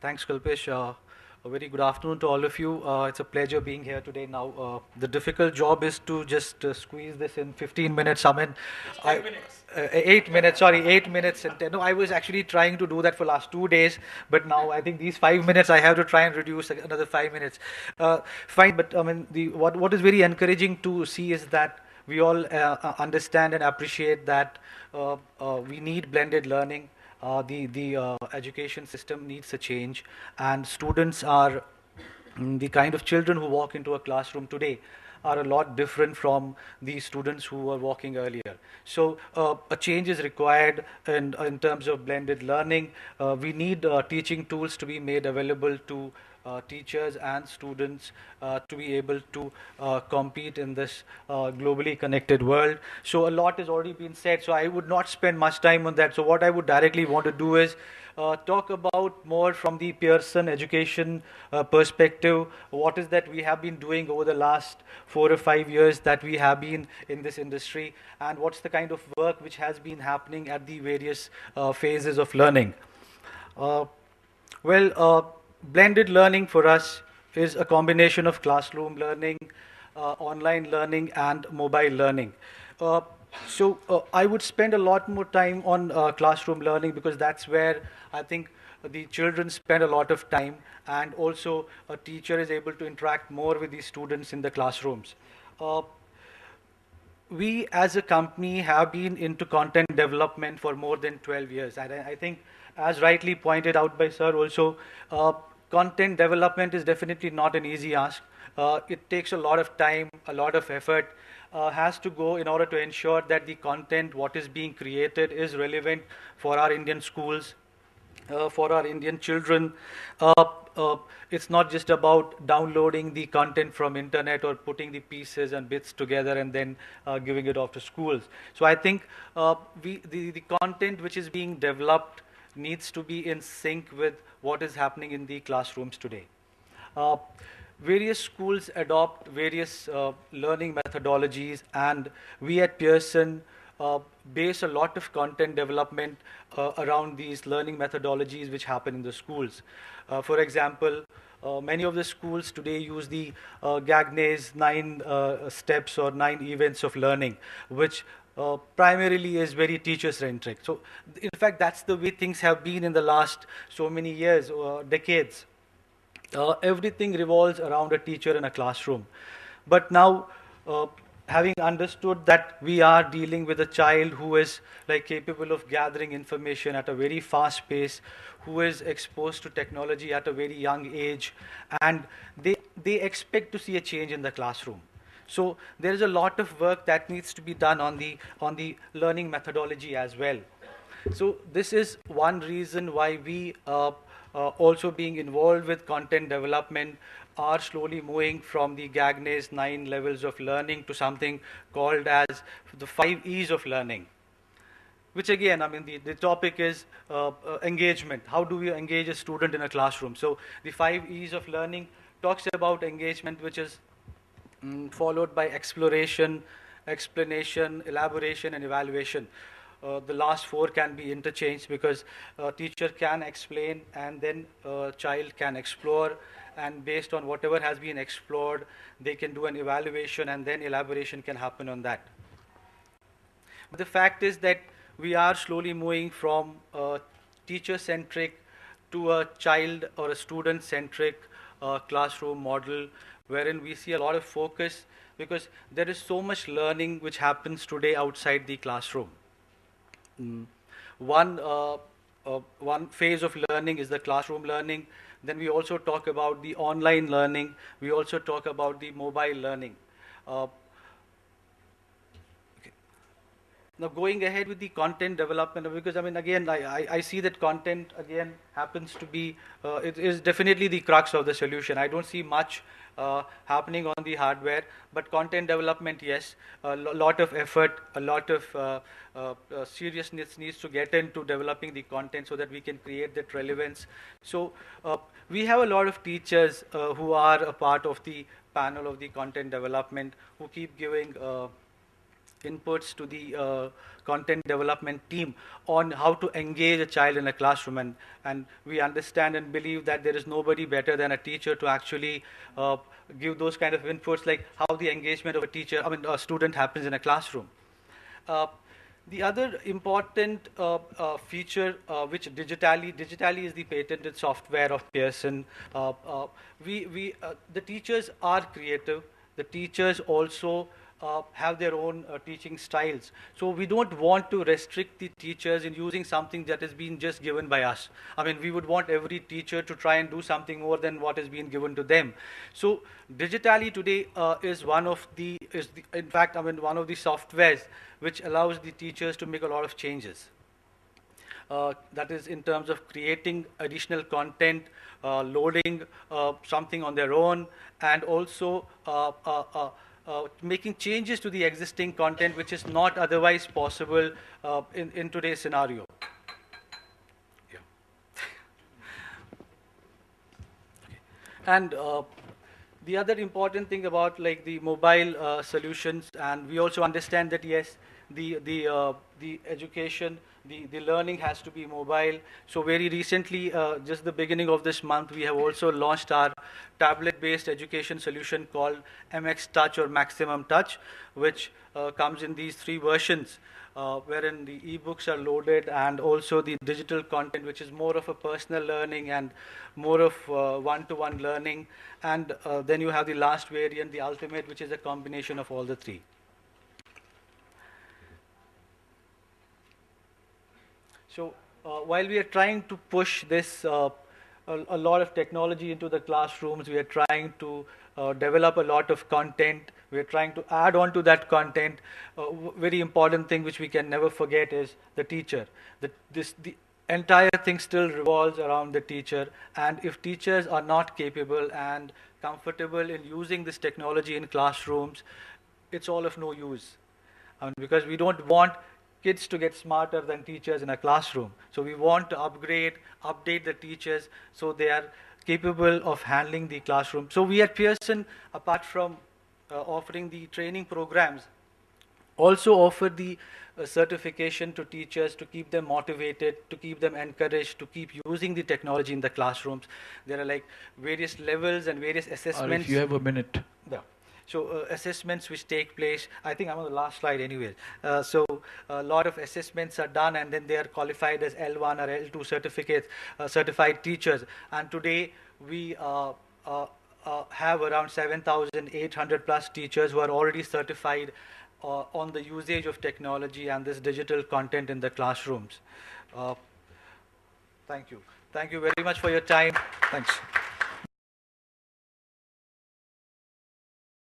Thanks, Kalpesh. A very good afternoon to all of you. It's a pleasure being here today. Now, the difficult job is to just squeeze this in 15 minutes. I mean, I, 8 minutes. Sorry, 8 minutes and 10. No, I was actually trying to do that for last 2 days, but now I think these 5 minutes I have to try and reduce another 5 minutes. Fine, but I mean, what is very encouraging to see is that we all understand and appreciate that we need blended learning. The education system needs a change, and students are the kind of children who walk into a classroom today are a lot different from the students who were walking earlier. So a change is required in terms of blended learning. We need teaching tools to be made available to teachers and students to be able to compete in this globally connected world. So a lot has already been said, so I would not spend much time on that. So what I would directly want to do is talk about more from the Pearson education perspective. What is that we have been doing over the last 4 or 5 years that we have been in this industry, and what's the kind of work which has been happening at the various phases of learning. Uh, blended learning for us is a combination of classroom learning, online learning, and mobile learning. Uh, I would spend a lot more time on classroom learning because that's where I think the children spend a lot of time, and also a teacher is able to interact more with the students in the classrooms. Uh, we as a company have been into content development for more than 12 years. And I think, as rightly pointed out by sir also, content development is definitely not an easy ask. It takes a lot of time, a lot of effort, has to go in order to ensure that the content, what is being created, is relevant for our Indian schools, for our Indian children. Uh, uh, it's not just about downloading the content from internet or putting the pieces and bits together and then giving it off to schools. So I think the content which is being developed needs to be in sync with what is happening in the classrooms today. Uh, Various schools adopt various learning methodologies, and we at Pearson base a lot of content development around these learning methodologies which happen in the schools. For example, many of the schools today use the Gagney's 9 steps or 9 events of learning, which primarily is very teacher-centric. So, in fact, that's the way things have been in the last so many years, decades. Everything revolves around a teacher in a classroom. But now, having understood that we are dealing with a child who is like capable of gathering information at a very fast pace, who is exposed to technology at a very young age, and they expect to see a change in the classroom. So there is a lot of work that needs to be done on the learning methodology as well. So this is one reason why we also being involved with content development are slowly moving from the Gagney's 9 levels of learning to something called as the 5 E's of learning. Which again, I mean, the topic is engagement. How do we engage a student in a classroom? So the 5 E's of learning talks about engagement, which is followed by exploration, explanation, elaboration, and evaluation. The last four can be interchanged because teacher can explain and then child can explore, and based on whatever has been explored, they can do an evaluation and then elaboration can happen on that. But the fact is that we are slowly moving from teacher-centric to a child or a student-centric classroom model, wherein we see a lot of focus because there is so much learning which happens today outside the classroom. Mm. One phase of learning is the classroom learning. Then we also talk about the online learning. We also talk about the mobile learning. Uh, Now, going ahead with the content development, because I mean, again, I see that content again happens to be, it is definitely the crux of the solution. I don't see much happening on the hardware, but content development, yes, a lot of effort, a lot of seriousness needs to get into developing the content so that we can create that relevance. So we have a lot of teachers who are a part of the panel of the content development who keep giving inputs to the content development team on how to engage a child in a classroom. And we understand and believe that there is nobody better than a teacher to actually give those kind of inputs, like how the engagement of a student happens in a classroom. Uh, the other important feature, which digitally is the patented software of Pearson. The teachers are creative. The teachers also have their own teaching styles. So we don't want to restrict the teachers in using something that has been just given by us. I mean, we would want every teacher to try and do something more than what has been given to them. So digitally today is one of the, in fact, I mean, one of the softwares which allows the teachers to make a lot of changes. That is in terms of creating additional content, loading something on their own, and also making changes to the existing content which is not otherwise possible in today's scenario. Yeah. Okay. And the other important thing about like the mobile solutions, and we also understand that yes, the education, the learning has to be mobile. So very recently, just the beginning of this month, we have also launched our tablet-based education solution called MX Touch or Maximum Touch, which comes in these 3 versions, wherein the e-books are loaded and also the digital content, which is more of a personal learning and more of one-to-one learning. And then you have the last variant, the ultimate, which is a combination of all the 3. So while we are trying to push this, a lot of technology into the classrooms, we are trying to develop a lot of content, we are trying to add on to that content. Very important thing which we can never forget is the teacher. The entire thing still revolves around the teacher, and if teachers are not capable and comfortable in using this technology in classrooms, it's all of no use. Because we don't want kids to get smarter than teachers in a classroom. So we want to update the teachers so they are capable of handling the classroom. So we at Pearson, apart from offering the training programs, also offer the certification to teachers to keep them motivated, to keep them encouraged, to keep using the technology in the classrooms. There are like various levels and various assessments. If you have a minute. Yeah. So assessments which take place, I think I'm on the last slide anyway. So a lot of assessments are done, and then they are qualified as L1 or L2 certificates, certified teachers. And today we have around 7,800 plus teachers who are already certified on the usage of technology and this digital content in the classrooms. Thank you. Thank you very much for your time. Thanks.